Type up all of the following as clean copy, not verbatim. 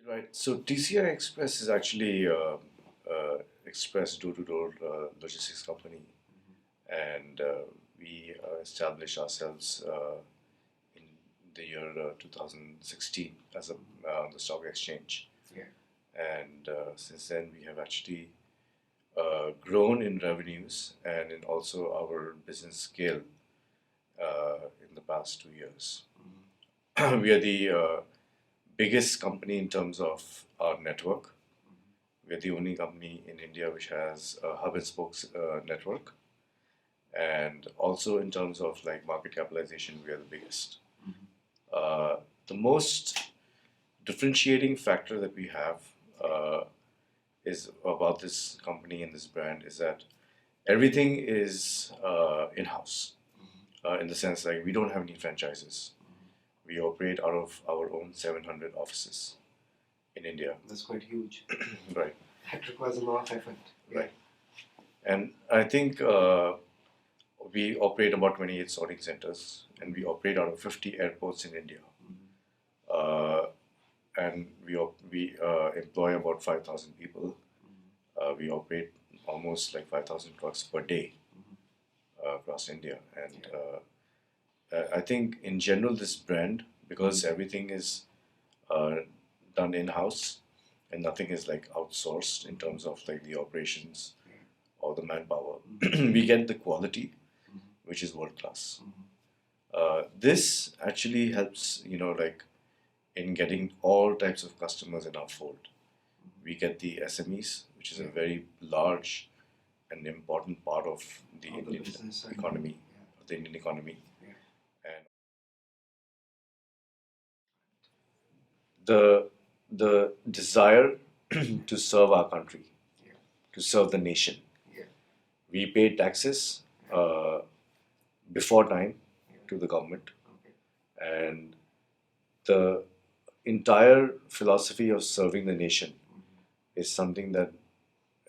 Right. So TCI Express is actually express door-to-door logistics company, and we established ourselves in the year 2016 as on the stock exchange. Yeah. And since then, we have actually grown in revenues and in also our business scale in the past 2 years. We are the biggest company in terms of our network. We're the only company in India which has a hub and spokes network, and also in terms of like market capitalization, we are the biggest. The most differentiating factor that we have is about this company and this brand is that everything is in-house, in the sense like we don't have any franchises. We operate out of our own 700 offices in India. That's quite huge. Right. That requires a lot of effort. Right. And I think we operate about 28 sorting centers, and we operate out of 50 airports in India. And we employ about 5,000 people. We operate almost like 5,000 trucks per day across India. And I think in general, this brand, because everything is done in-house and nothing is like outsourced in terms of like the operations or the manpower, we get the quality, which is world class. This actually helps, like in getting all types of customers in our fold. We get the SMEs, which is a very large and important part of the Indian economy, of the Indian economy, and the desire to serve our country, to serve the nation. We pay taxes before time to the government, and the entire philosophy of serving the nation is something that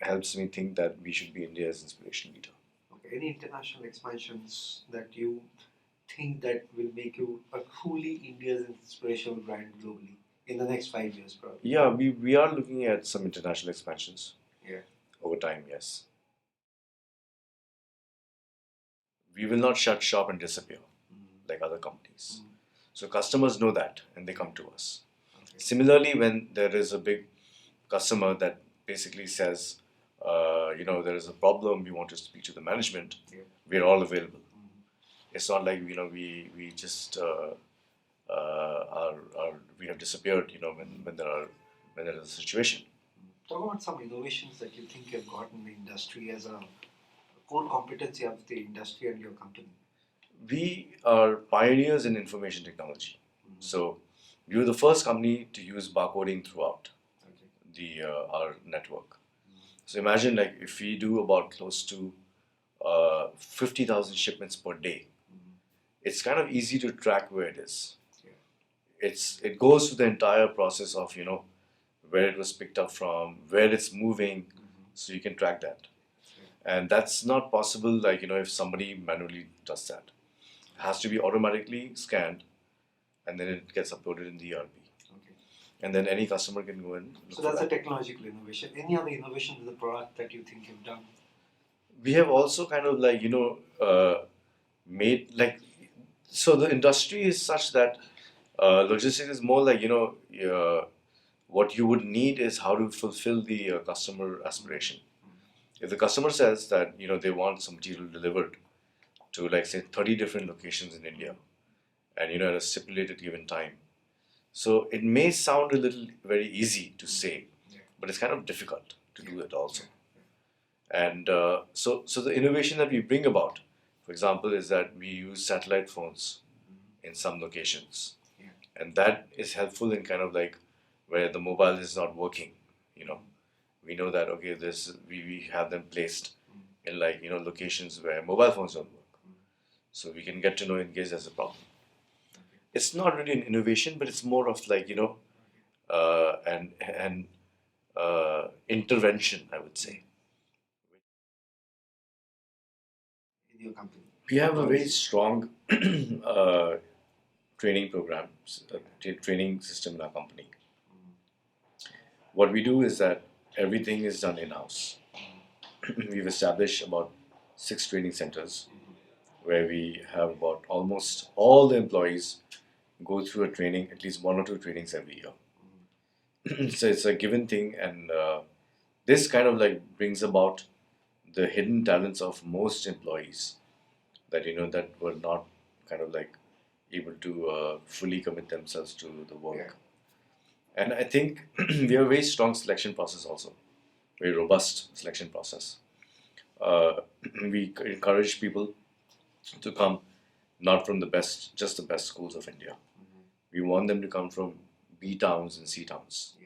helps me think that we should be India's inspiration leader. Okay. Any international expansions that you think that will make you a truly India's inspirational brand globally in the next 5 years, probably? Yeah, we are looking at some international expansions. Yeah. Over time, yes. We will not shut shop and disappear like other companies. So customers know that and they come to us. Okay. Similarly, when there is a big customer that basically says, there is a problem, we want to speak to the management, we're all available. It's not like, we just we have disappeared, when there is a situation. Talk about some innovations that you think you've got in the industry as a core competency of the industry and your company. We are pioneers in information technology. So we were the first company to use barcoding throughout the our network. So imagine like if we do about close to 50,000 shipments per day, it's kind of easy to track where it is. It goes through the entire process of where it was picked up from, where it's moving, so you can track that. And that's not possible like if somebody manually does that. It has to be automatically scanned, and then it gets uploaded in the ERP. Okay. And then any customer can go and look So that's for a technological innovation. Any other innovation to the product that you think you've done? We have also kind of like made like, so the industry is such that logistics is more like what you would need is how to fulfill the customer aspiration. If the customer says that they want some material delivered to like say 30 different locations in India, and at a stipulated given time, so it may sound a little very easy to say, but it's kind of difficult to do it also. And so the innovation that we bring about, for example, is that we use satellite phones in some locations, and that is helpful in kind of like where the mobile is not working. We know that okay, we have them placed in like locations where mobile phones don't work, so we can get to know in case there's a problem. It's not really an innovation, but it's more of like an intervention, I would say. In your company? We have a very strong training program, training system in our company. What we do is that everything is done in-house. We've established about 6 training centers where we have about almost all the employees go through a training, at least 1 or 2 trainings every year. So it's a given thing, and this kind of like brings about the hidden talents of most employees that that were not kind of like able to fully commit themselves to the work. And I think we have a very strong selection process also, very robust selection process. Uh, we encourage people to come not from the best, just the best schools of India. We want them to come from B towns and C towns.